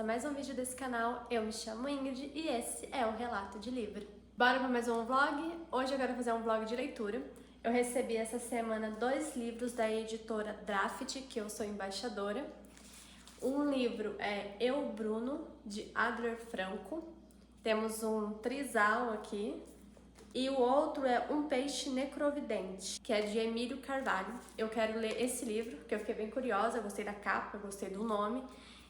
a mais um vídeo desse canal. Eu me chamo Ingrid e esse é o Relato de Livro. Bora para mais um vlog? Hoje eu quero fazer um vlog de leitura. Eu recebi essa semana 2 livros da editora Draft, que eu sou embaixadora. Um livro é Eu, Bruno, de Adler Franco. Temos um trisal aqui. E o outro é Um Peixe Necrovidente, que é de Emílio Carvalho. Eu quero ler esse livro, porque eu fiquei bem curiosa, eu gostei da capa, eu gostei do nome.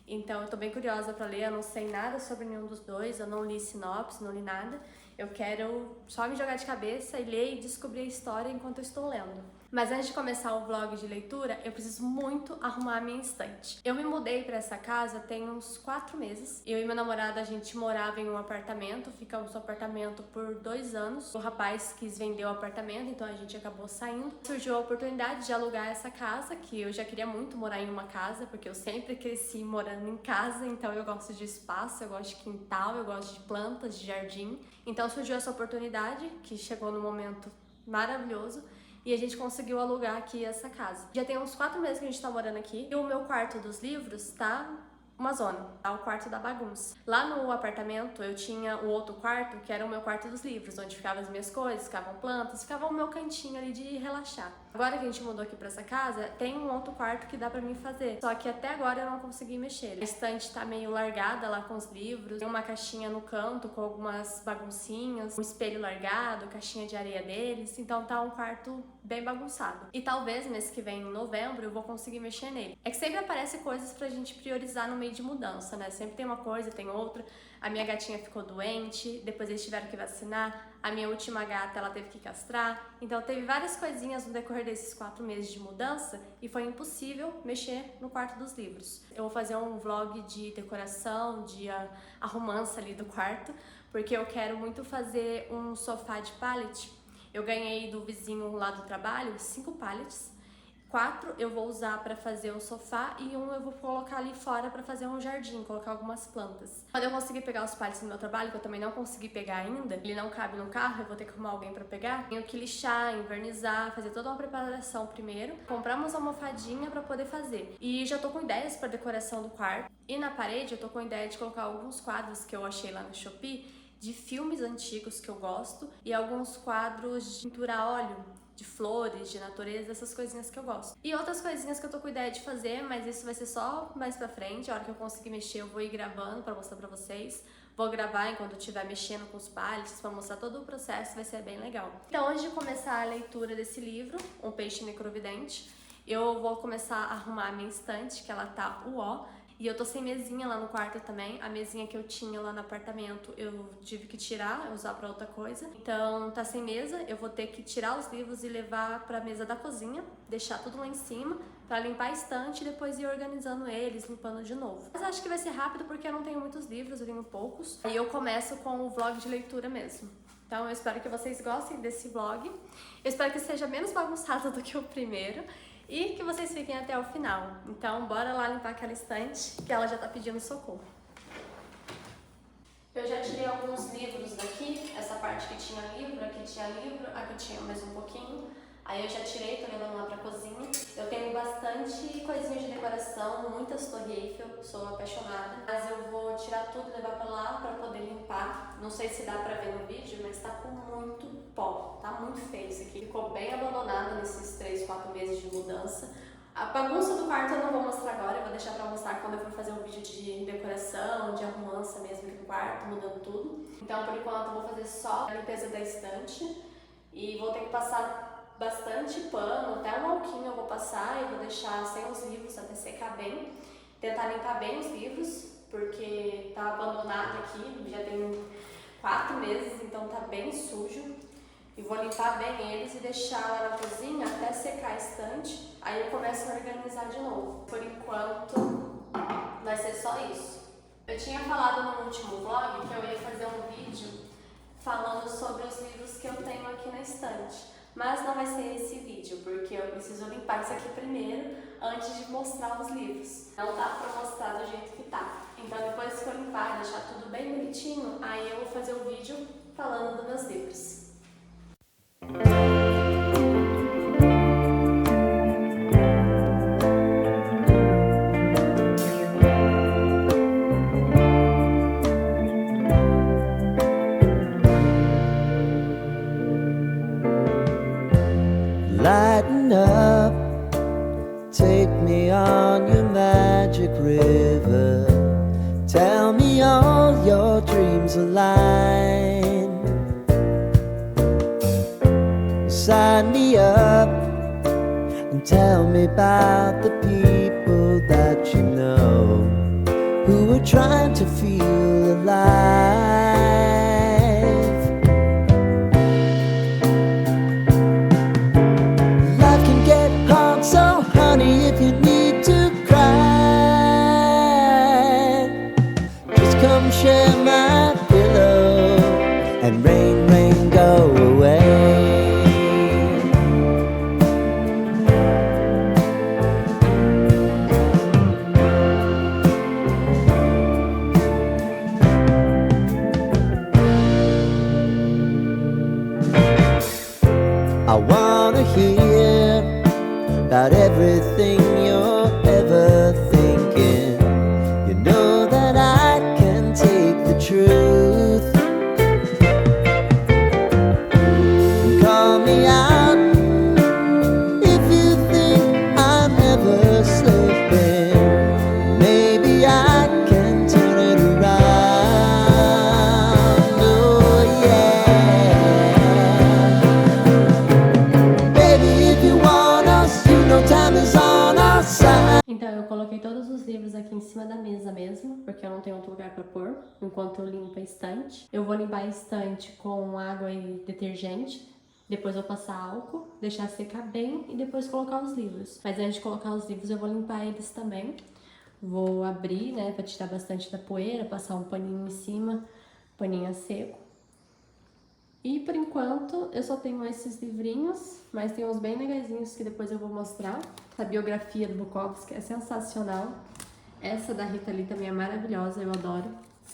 Então eu tô bem curiosa pra ler, eu não sei nada sobre nenhum dos dois, eu não li sinopse, não li nada. Eu quero só me jogar de cabeça e ler e descobrir a história enquanto eu estou lendo. Mas antes de começar o vlog de leitura, eu preciso muito arrumar a minha estante. Eu me mudei pra essa casa tem uns 4 meses. Eu e meu namorado, a gente morava em um apartamento, ficamos no apartamento por 2 anos. O rapaz quis vender o apartamento, então a gente acabou saindo. Surgiu a oportunidade de alugar essa casa, que eu já queria muito morar em uma casa, porque eu sempre cresci morando em casa, então eu gosto de espaço, eu gosto de quintal, eu gosto de plantas, de jardim. Então surgiu essa oportunidade, que chegou no momento maravilhoso. E a gente conseguiu alugar aqui essa casa. Já tem uns 4 meses que a gente tá morando aqui. E o meu quarto dos livros tá uma zona, tá? O quarto da bagunça. Lá no apartamento eu tinha o outro quarto, que era o meu quarto dos livros, onde ficavam as minhas coisas, ficavam plantas, ficava o meu cantinho ali de relaxar. Agora que a gente mudou aqui pra essa casa, tem um outro quarto que dá pra mim fazer. Só que até agora eu não consegui mexer. A estante tá meio largada lá com os livros, tem uma caixinha no canto com algumas baguncinhas, um espelho largado, caixinha de areia deles, então tá um quarto bem bagunçado. E talvez mês que vem, em novembro, eu vou conseguir mexer nele. É que sempre aparece coisas pra gente priorizar no meio de mudança, né? Sempre tem uma coisa, tem outra. A minha gatinha ficou doente, depois eles tiveram que vacinar. A minha última gata, ela teve que castrar. Então teve várias coisinhas no decorrer desses 4 meses de mudança e foi impossível mexer no quarto dos livros. Eu vou fazer um vlog de decoração, de arrumança ali do quarto, porque eu quero muito fazer um sofá de pallet. Eu ganhei do vizinho lá do trabalho 5 pallets. 4 eu vou usar para fazer o sofá e 1 eu vou colocar ali fora para fazer um jardim, colocar algumas plantas. Quando eu conseguir pegar os pallets no meu trabalho, que eu também não consegui pegar ainda, ele não cabe no carro, eu vou ter que arrumar alguém para pegar. Tenho que lixar, invernizar, fazer toda uma preparação primeiro, comprar umas almofadinhas para poder fazer. E já tô com ideias para decoração do quarto. E na parede eu tô com a ideia de colocar alguns quadros que eu achei lá no Shopee de filmes antigos que eu gosto e alguns quadros de pintura a óleo, de flores, de natureza, essas coisinhas que eu gosto. E outras coisinhas que eu tô com ideia de fazer, mas isso vai ser só mais pra frente. A hora que eu conseguir mexer, eu vou ir gravando pra mostrar pra vocês. Vou gravar enquanto eu estiver mexendo com os pallets pra mostrar todo o processo, vai ser bem legal. Então, antes de começar a leitura desse livro, Um Peixe Necrovidente, eu vou começar a arrumar a minha estante, que ela tá uó. E eu tô sem mesinha lá no quarto também. A mesinha que eu tinha lá no apartamento eu tive que tirar, usar pra outra coisa. Então tá sem mesa, eu vou ter que tirar os livros e levar pra mesa da cozinha, deixar tudo lá em cima pra limpar a estante e depois ir organizando eles, limpando de novo. Mas acho que vai ser rápido porque eu não tenho muitos livros, eu tenho poucos. Aí eu começo com o vlog de leitura mesmo. Então eu espero que vocês gostem desse vlog. Eu espero que seja menos bagunçado do que o primeiro. E que vocês fiquem até o final. Então, bora lá limpar aquela estante, que ela já tá pedindo socorro. Eu já tirei alguns livros daqui, essa parte que tinha livro, aqui tinha livro, aqui tinha mais um pouquinho. Aí eu já tirei, tô levando lá pra cozinha. Eu tenho bastante coisinhas de decoração, muitas Torre Eiffel, sou apaixonada. Mas eu vou tirar tudo e levar pra lá pra poder limpar. Não sei se dá pra ver no vídeo, mas tá com muito pó. Tá muito feio isso aqui. Ficou bem abandonado nesses 3, 4 meses de mudança. A bagunça do quarto eu não vou mostrar agora, eu vou deixar pra mostrar quando eu for fazer um vídeo de decoração, de arrumança mesmo aqui do quarto, mudando tudo. Então, por enquanto, eu vou fazer só a limpeza da estante e vou ter que passar bastante pano, até um alquinho eu vou passar e vou deixar sem os livros até secar bem. Tentar limpar bem os livros, porque tá abandonado aqui, já tem 4 meses, então tá bem sujo. E vou limpar bem eles e deixar lá na cozinha até secar a estante. Aí eu começo a organizar de novo. Por enquanto, vai ser só isso. Eu tinha falado no último vlog que eu ia fazer um vídeo falando sobre os livros que eu tenho aqui na estante. Mas não vai ser esse vídeo, porque eu preciso limpar isso aqui primeiro, antes de mostrar os livros. Não dá pra mostrar do jeito que tá. Então depois que eu limpar e deixar tudo bem bonitinho, aí eu vou fazer um vídeo falando dos meus livros. river. Tell me all your dreams align. Sign me up and tell me about the people that you know who are trying to feel alive. Life can get hard, so honey, if you need to cry, just come share my pillow and rain, rain, go away. I wanna hear about everything you're ever thinking. You know that I can take the truth. Call me out if you think I'm ever slipping. Maybe I can turn it around. Oh yeah. Baby, if you want us, you know time is on our side. Então eu coloquei todos os livros aqui em cima da mesa mesmo, porque eu não tenho outro lugar para pôr, enquanto eu limpo a estante. Eu vou limpar a estante com água e detergente, depois eu passar álcool, deixar secar bem e depois colocar os livros. Mas antes de colocar os livros eu vou limpar eles também. Vou abrir, né, para tirar bastante da poeira, passar um paninho em cima, paninho a seco. E por enquanto eu só tenho esses livrinhos, mas tem uns bem legaisinhos que depois eu vou mostrar. A biografia do Bukowski é sensacional. Essa da Rita Lee também é maravilhosa, eu adoro.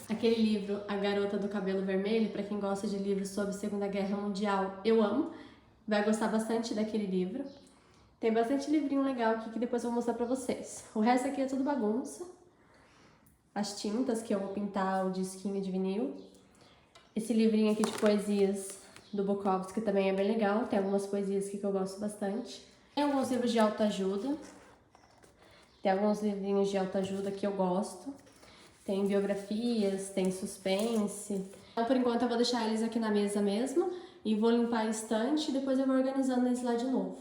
Aquele livro, A Garota do Cabelo Vermelho, para quem gosta de livros sobre Segunda Guerra Mundial, eu amo. Vai gostar bastante daquele livro. Tem bastante livrinho legal aqui que depois eu vou mostrar pra vocês. O resto aqui é tudo bagunça. As tintas que eu vou pintar o disquinho de vinil. Esse livrinho aqui de poesias do Bukowski também é bem legal. Tem algumas poesias aqui que eu gosto bastante. Tem alguns livros de autoajuda. Tem alguns livrinhos de autoajuda que eu gosto. Tem biografias, tem suspense. Então, por enquanto, eu vou deixar eles aqui na mesa mesmo. E vou limpar a estante e depois eu vou organizando eles lá de novo.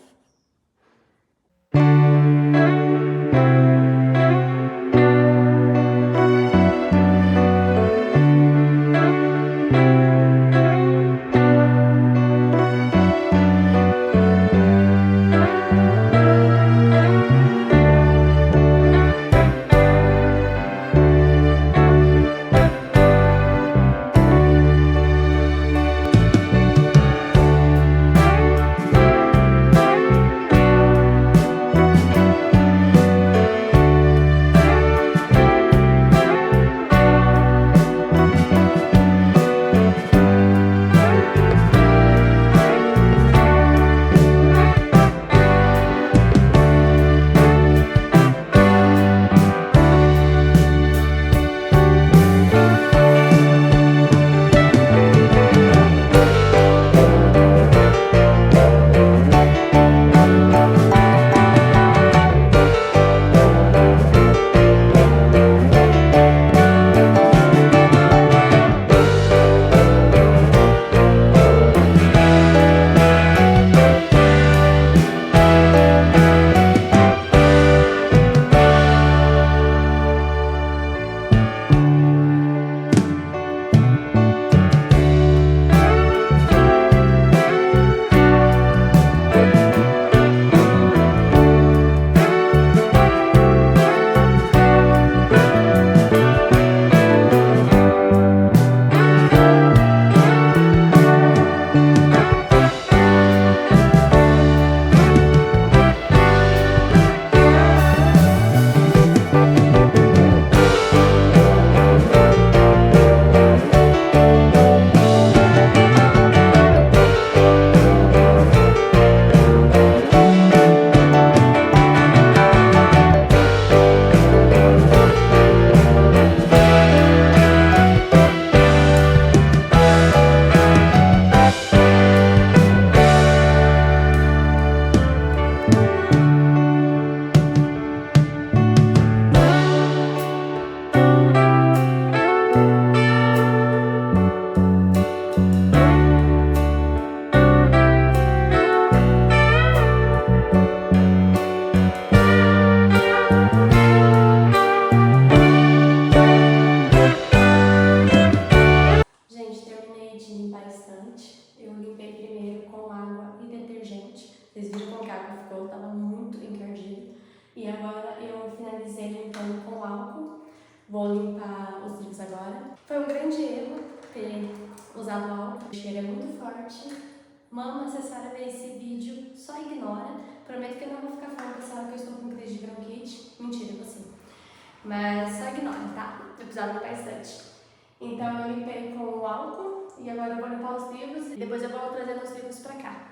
grande erro ter usado álcool, o cheiro é muito forte. Mama, se a senhora ver esse vídeo, só ignora. Prometo que eu não vou ficar falando pra senhora que eu estou com crise de bronquite. Mentira, eu vou sim. Mas só ignora, tá? Eu precisava limpar bastante. Então eu limpei com o álcool e agora eu vou limpar os livros e depois eu vou trazendo os livros pra cá.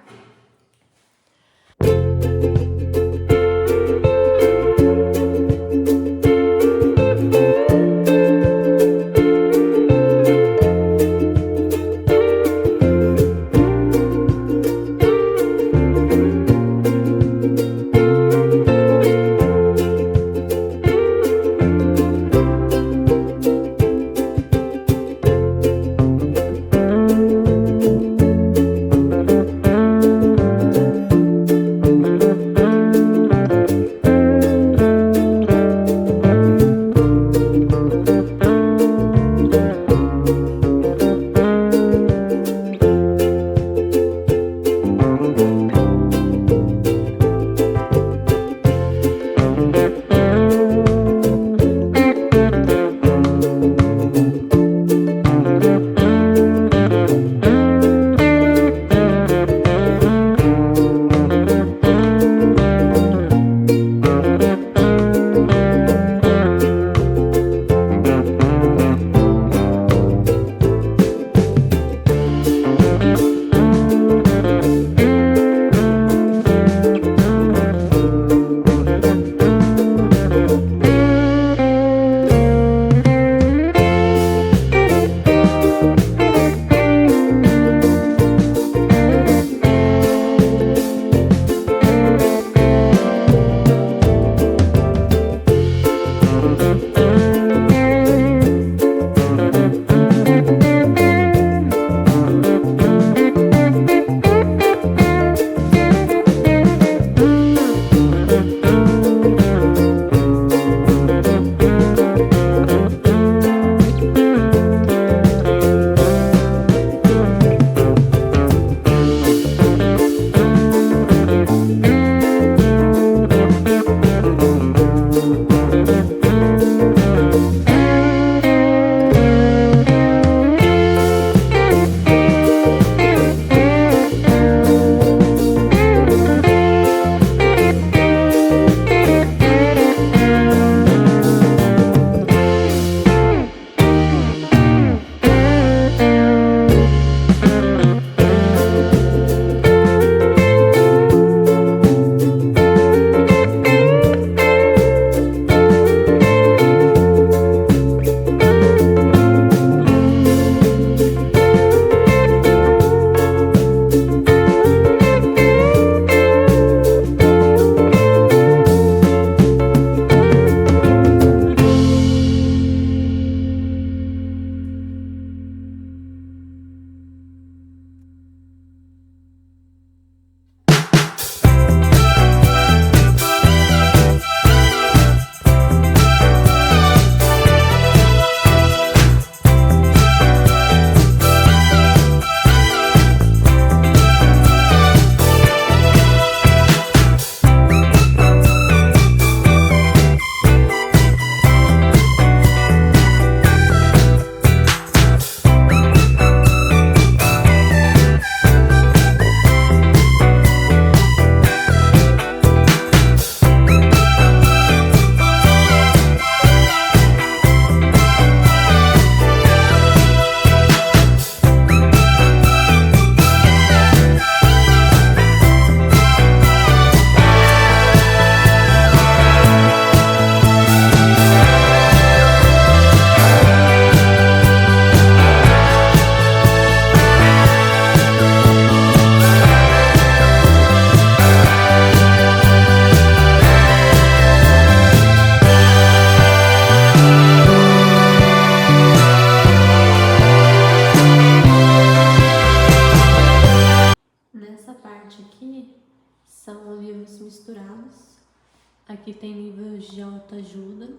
Aqui tem livros de autoajuda,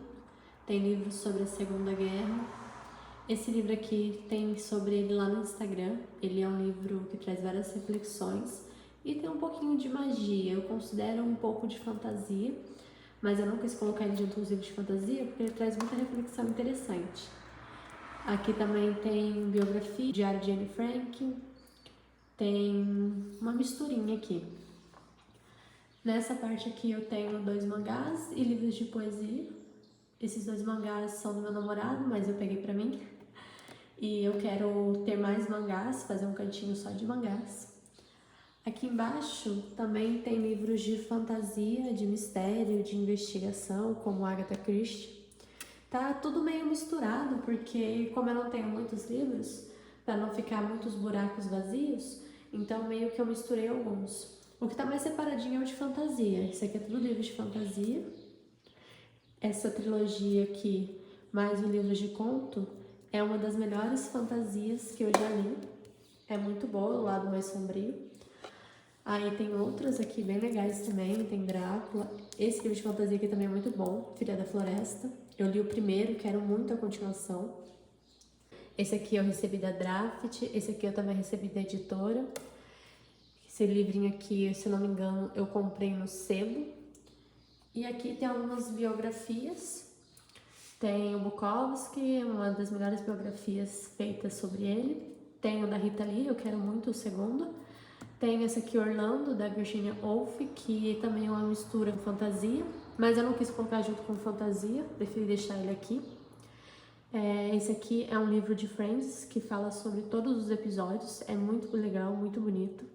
tem livros sobre a Segunda Guerra. Esse livro aqui tem sobre ele lá no Instagram. Ele é um livro que traz várias reflexões e tem um pouquinho de magia. Eu considero um pouco de fantasia, mas eu não quis colocar ele dentro dos livros de fantasia porque ele traz muita reflexão interessante. Aqui também tem biografia, diário de Anne Frank, tem uma misturinha aqui. Nessa parte aqui eu tenho 2 mangás e livros de poesia. Esses 2 mangás são do meu namorado, mas eu peguei pra mim. E eu quero ter mais mangás, fazer um cantinho só de mangás. Aqui embaixo também tem livros de fantasia, de mistério, de investigação, como Agatha Christie. Tá tudo meio misturado, porque como eu não tenho muitos livros, para não ficar muitos buracos vazios, então meio que eu misturei alguns. O que tá mais separadinho é o de fantasia. Esse aqui é tudo livro de fantasia. Essa trilogia aqui, mais o livro de conto, é uma das melhores fantasias que eu já li. É muito boa, o lado mais sombrio. Aí tem outras aqui bem legais também, tem Drácula. Esse livro de fantasia aqui também é muito bom, Filha da Floresta. Eu li o primeiro, quero muito a continuação. Esse aqui eu recebi da Draft, esse aqui eu também recebi da editora. Esse livrinho aqui, se eu não me engano, eu comprei no sebo. E aqui tem algumas biografias. Tem o Bukowski, uma das melhores biografias feitas sobre ele. Tem o da Rita Lee, eu quero muito o segundo. Tem esse aqui, Orlando, da Virginia Woolf, que também é uma mistura de fantasia, mas eu não quis colocar junto com fantasia, preferi deixar ele aqui. Esse aqui é um livro de Friends, que fala sobre todos os episódios, é muito legal, muito bonito.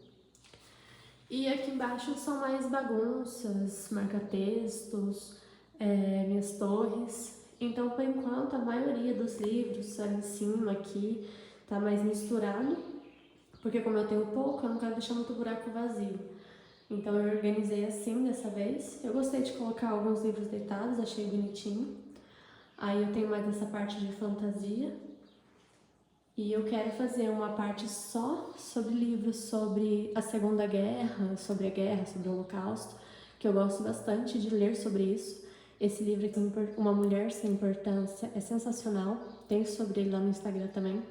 E aqui embaixo são mais bagunças, marca-textos, minhas torres. Então, por enquanto, a maioria dos livros ali em cima aqui tá mais misturado, porque como eu tenho pouco, eu não quero deixar muito buraco vazio. Então eu organizei assim dessa vez. Eu gostei de colocar alguns livros deitados, achei bonitinho. Aí eu tenho mais essa parte de fantasia. E eu quero fazer uma parte só sobre livros sobre a Segunda Guerra, sobre a guerra, sobre o Holocausto, que eu gosto bastante de ler sobre isso. Esse livro aqui, Uma Mulher Sem Importância, é sensacional. Tem sobre ele lá no Instagram também.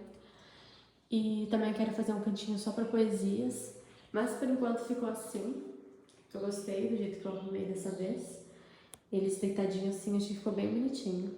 E também quero fazer um cantinho só para poesias, mas por enquanto ficou assim. Eu gostei do jeito que eu arrumei dessa vez. Eles deitadinhos assim, achei que ficou bem bonitinho.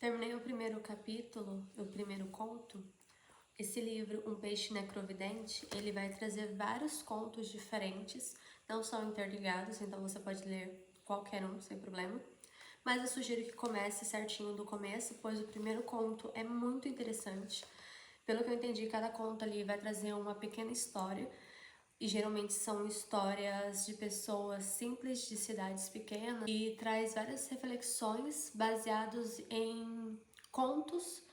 Terminei o primeiro capítulo, o primeiro conto. Esse livro, Um Peixe Necrovidente, ele vai trazer vários contos diferentes, não são interligados, então você pode ler qualquer um sem problema. Mas eu sugiro que comece certinho do começo, pois o primeiro conto é muito interessante. Pelo que eu entendi, cada conto ali vai trazer uma pequena história, e geralmente são histórias de pessoas simples de cidades pequenas e traz várias reflexões baseadas em contos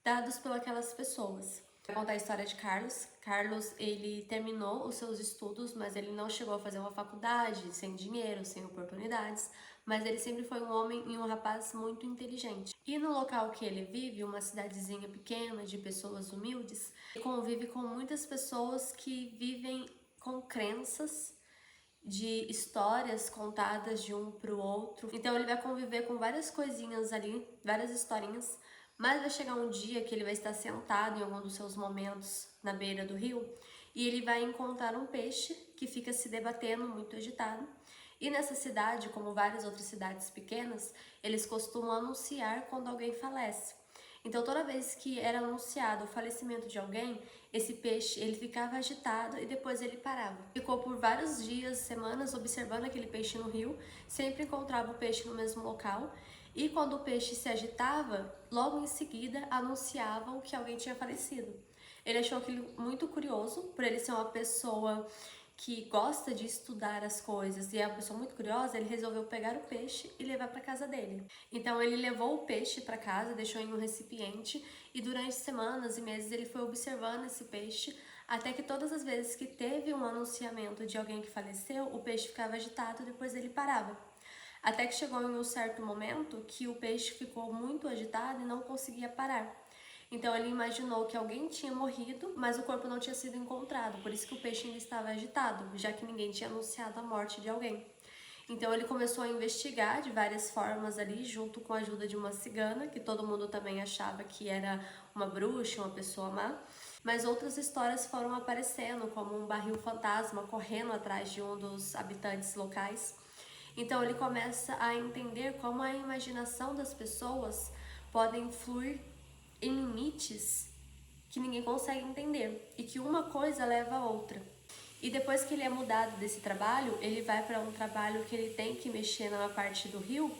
dados por aquelas pessoas. Vai contar a história de Carlos. Carlos, ele terminou os seus estudos, mas ele não chegou a fazer uma faculdade, sem dinheiro, sem oportunidades. Mas ele sempre foi um homem e um rapaz muito inteligente. E no local que ele vive, uma cidadezinha pequena de pessoas humildes, ele convive com muitas pessoas que vivem com crenças de histórias contadas de um para o outro. Então ele vai conviver com várias coisinhas ali, várias historinhas, mas vai chegar um dia que ele vai estar sentado em algum dos seus momentos na beira do rio e ele vai encontrar um peixe que fica se debatendo muito agitado. E nessa cidade, como várias outras cidades pequenas, eles costumam anunciar quando alguém falece. Então toda vez que era anunciado o falecimento de alguém, esse peixe ele ficava agitado e depois ele parava. Ficou por vários dias, semanas observando aquele peixe no rio, sempre encontrava o peixe no mesmo local e quando o peixe se agitava, logo em seguida anunciavam que alguém tinha falecido. Ele achou aquilo muito curioso, por ele ser uma pessoa que gosta de estudar as coisas e é uma pessoa muito curiosa, ele resolveu pegar o peixe e levar para casa dele. Então ele levou o peixe para casa, deixou em um recipiente e durante semanas e meses ele foi observando esse peixe até que todas as vezes que teve um anunciamento de alguém que faleceu, o peixe ficava agitado e depois ele parava. Até que chegou em um certo momento que o peixe ficou muito agitado e não conseguia parar. Então ele imaginou que alguém tinha morrido, mas o corpo não tinha sido encontrado, por isso que o peixe ainda estava agitado, já que ninguém tinha anunciado a morte de alguém. Então ele começou a investigar de várias formas ali, junto com a ajuda de uma cigana, que todo mundo também achava que era uma bruxa, uma pessoa má. Mas outras histórias foram aparecendo, como um barril fantasma correndo atrás de um dos habitantes locais. Então ele começa a entender como a imaginação das pessoas podem fluir em limites que ninguém consegue entender e que uma coisa leva a outra. E depois que ele é mudado desse trabalho, ele vai para um trabalho que ele tem que mexer na parte do rio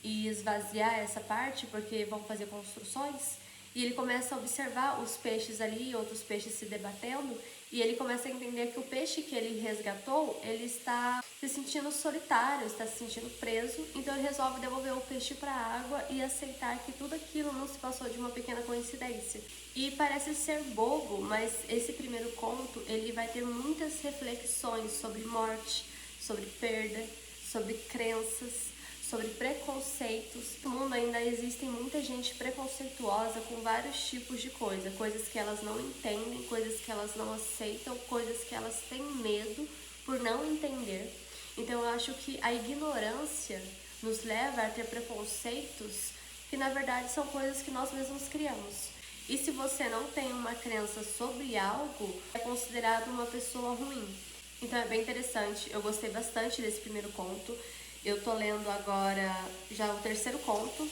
e esvaziar essa parte porque vão fazer construções. E ele começa a observar os peixes ali, outros peixes se debatendo, e ele começa a entender que o peixe que ele resgatou, ele está se sentindo solitário, está se sentindo preso, então ele resolve devolver o peixe para a água e aceitar que tudo aquilo não se passou de uma pequena coincidência. E parece ser bobo, mas esse primeiro conto, ele vai ter muitas reflexões sobre morte, sobre perda, sobre crenças, sobre preconceitos. No mundo ainda existem muita gente preconceituosa com vários tipos de coisas que elas não entendem, coisas que elas não aceitam, coisas que elas têm medo por não entender. Então eu acho que a ignorância nos leva a ter preconceitos que na verdade são coisas que nós mesmos criamos. E se você não tem uma crença sobre algo, é considerado uma pessoa ruim. Então é bem interessante, eu gostei bastante desse primeiro conto. Eu tô lendo agora já o terceiro conto.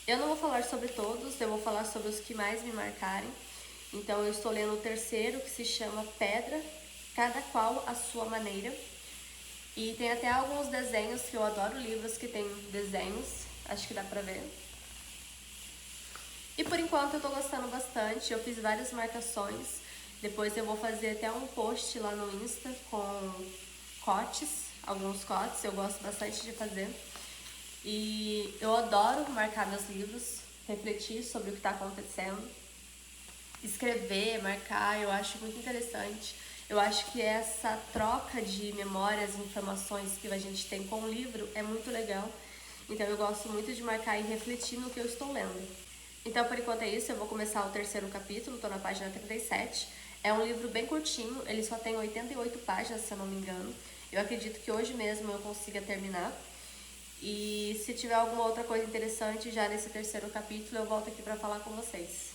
Eu não vou falar sobre todos, eu vou falar sobre os que mais me marcarem. Então eu estou lendo o terceiro, que se chama Pedra, Cada Qual a Sua Maneira. E tem até alguns desenhos, que eu adoro livros que tem desenhos, acho que dá pra ver. E por enquanto eu tô gostando bastante, eu fiz várias marcações. Depois eu vou fazer até um post lá no Insta com cortes. Alguns cortes, eu gosto bastante de fazer. E eu adoro marcar meus livros, refletir sobre o que está acontecendo, escrever, marcar, eu acho muito interessante. Eu acho que essa troca de memórias e informações que a gente tem com o livro é muito legal. Então eu gosto muito de marcar e refletir no que eu estou lendo. Então por enquanto é isso, eu vou começar o terceiro capítulo, estou na página 37. É um livro bem curtinho, ele só tem 88 páginas, se eu não me engano. Eu acredito que hoje mesmo eu consiga terminar. E se tiver alguma outra coisa interessante já nesse terceiro capítulo, eu volto aqui para falar com vocês.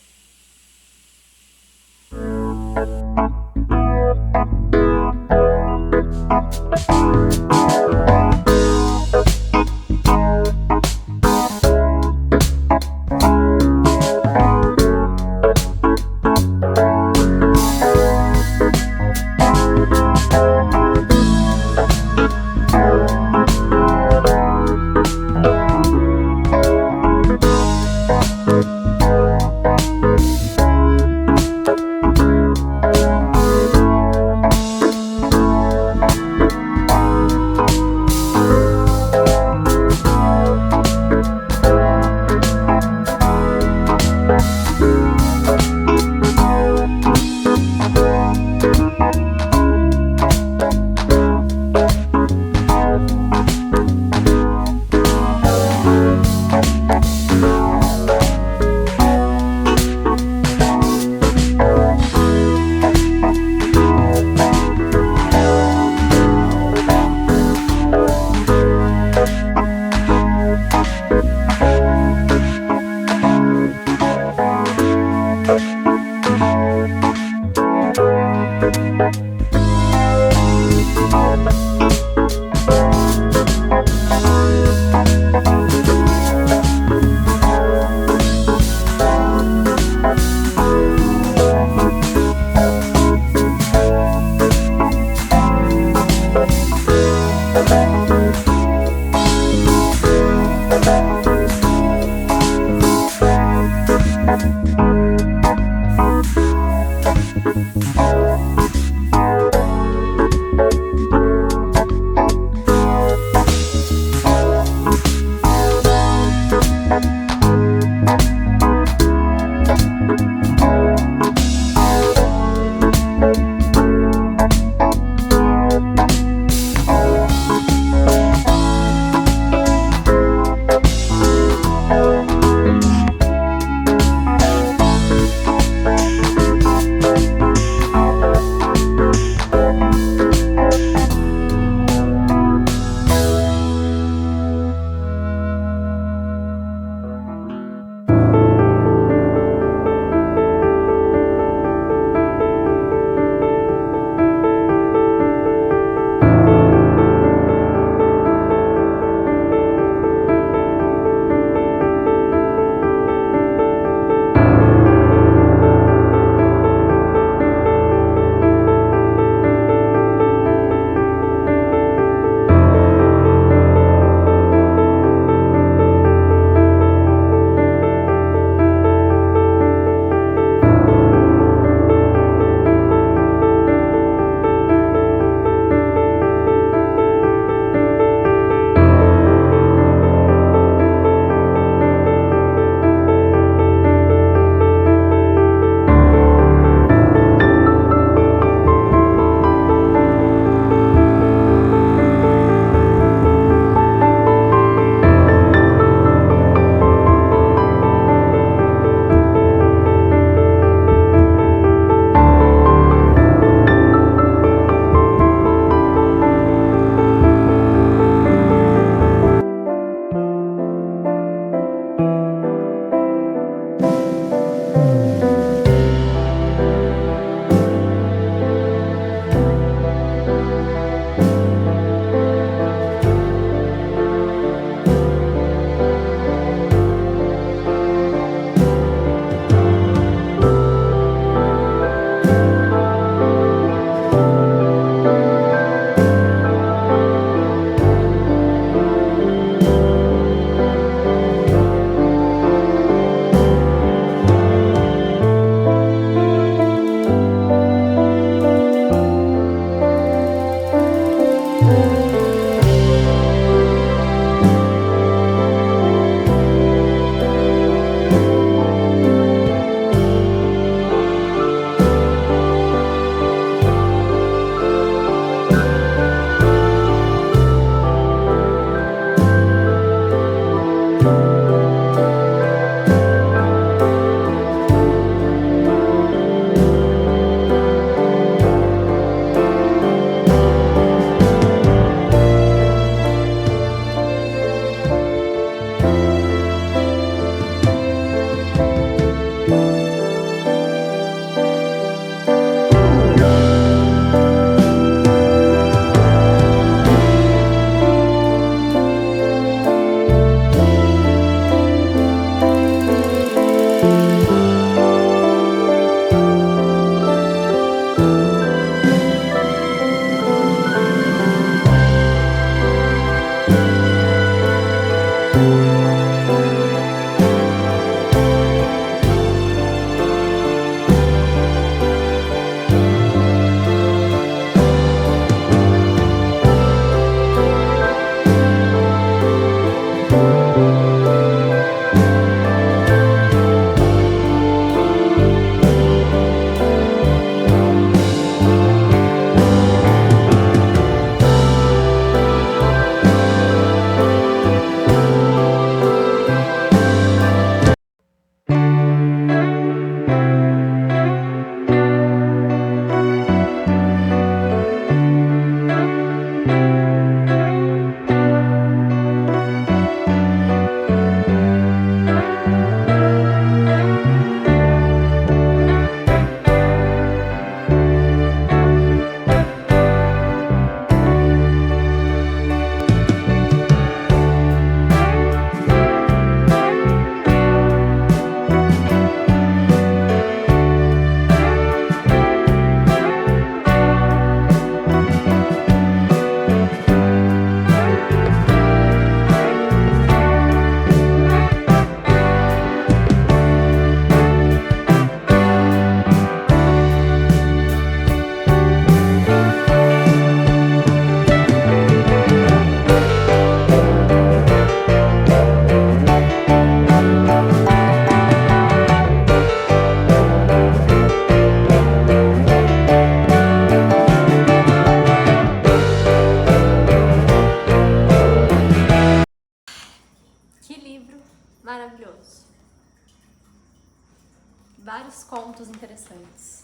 vocês.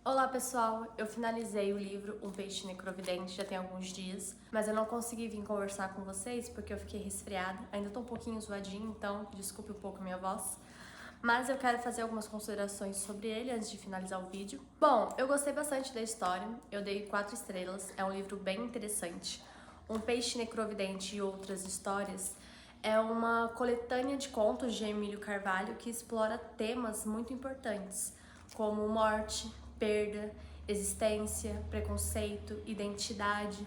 Olá pessoal, eu finalizei o livro Um Peixe Necrovidente já tem alguns dias, mas eu não consegui vir conversar com vocês porque eu fiquei resfriada, ainda tô um pouquinho zoadinha, então desculpe um pouco a minha voz. Mas eu quero fazer algumas considerações sobre ele antes de finalizar o vídeo. Bom, eu gostei bastante da história, eu dei 4 estrelas, é um livro bem interessante. Um Peixe Necrovidente e Outras Histórias é uma coletânea de contos de Emílio Carvalho que explora temas muito importantes, como morte, perda, existência, preconceito, identidade,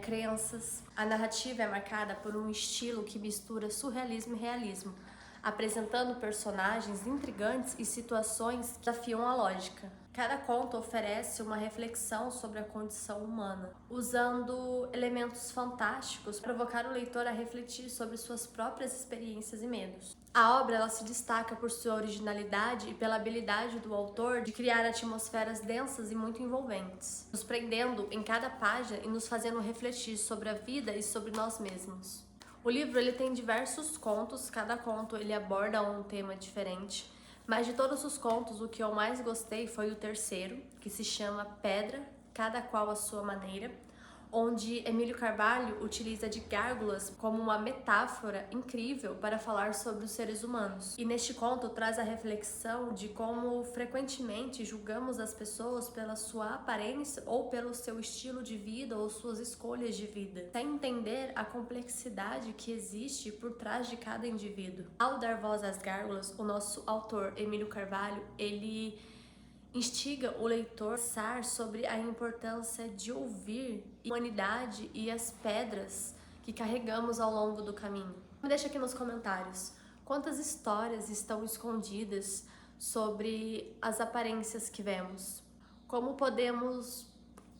crenças. A narrativa é marcada por um estilo que mistura surrealismo e realismo, apresentando personagens intrigantes e situações que desafiam a lógica. Cada conto oferece uma reflexão sobre a condição humana, usando elementos fantásticos para provocar o leitor a refletir sobre suas próprias experiências e medos. A obra ela se destaca por sua originalidade e pela habilidade do autor de criar atmosferas densas e muito envolventes, nos prendendo em cada página e nos fazendo refletir sobre a vida e sobre nós mesmos. O livro ele tem diversos contos, cada conto ele aborda um tema diferente, mas de todos os contos, o que eu mais gostei foi o terceiro, que se chama Pedra, Cada Qual à Sua Maneira, onde Emílio Carvalho utiliza de gárgulas como uma metáfora incrível para falar sobre os seres humanos. E neste conto traz a reflexão de como frequentemente julgamos as pessoas pela sua aparência ou pelo seu estilo de vida ou suas escolhas de vida, sem entender a complexidade que existe por trás de cada indivíduo. Ao dar voz às gárgulas, o nosso autor, Emílio Carvalho, ele instiga o leitor a pensar sobre a importância de ouvir a humanidade e as pedras que carregamos ao longo do caminho. Me deixa aqui nos comentários quantas histórias estão escondidas sobre as aparências que vemos. Como podemos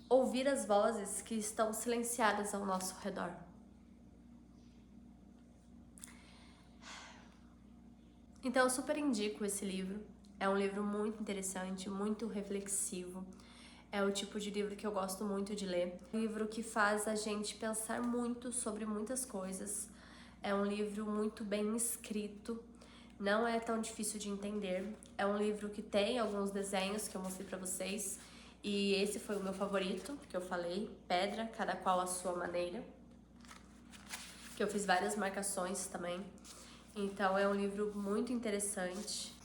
ouvir as vozes que estão silenciadas ao nosso redor. Então eu super indico esse livro. É um livro muito interessante, muito reflexivo. É o tipo de livro que eu gosto muito de ler. Um livro que faz a gente pensar muito sobre muitas coisas. É um livro muito bem escrito, não é tão difícil de entender. É um livro que tem alguns desenhos que eu mostrei pra vocês. E esse foi o meu favorito, que eu falei, Pedra, Cada Qual à Sua Maneira. Que eu fiz várias marcações também. Então é um livro muito interessante.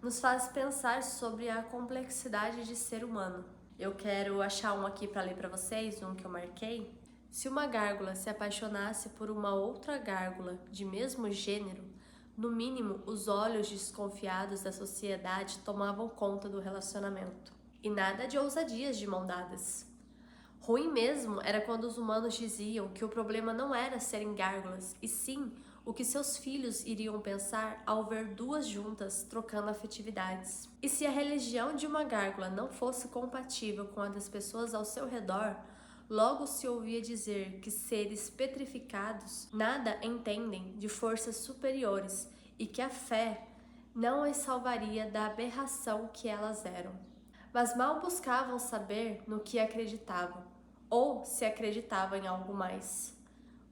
Nos faz pensar sobre a complexidade de ser humano. Eu quero achar um aqui para ler para vocês, um que eu marquei. Se uma gárgula se apaixonasse por uma outra gárgula de mesmo gênero, no mínimo os olhos desconfiados da sociedade tomavam conta do relacionamento. E nada de ousadias de mão dadas. Ruim mesmo era quando os humanos diziam que o problema não era serem gárgulas, e sim o que seus filhos iriam pensar ao ver duas juntas trocando afetividades. E se a religião de uma gárgula não fosse compatível com a das pessoas ao seu redor, logo se ouvia dizer que seres petrificados nada entendem de forças superiores e que a fé não as salvaria da aberração que elas eram. Mas mal buscavam saber no que acreditavam, ou se acreditavam em algo mais.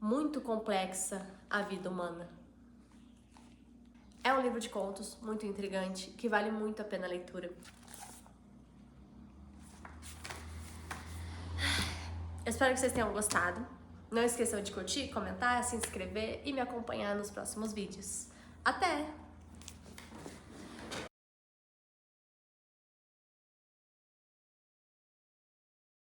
Muito complexa a vida humana. É um livro de contos muito intrigante, que vale muito a pena a leitura. Eu espero que vocês tenham gostado. Não esqueçam de curtir, comentar, se inscrever e me acompanhar nos próximos vídeos. Até!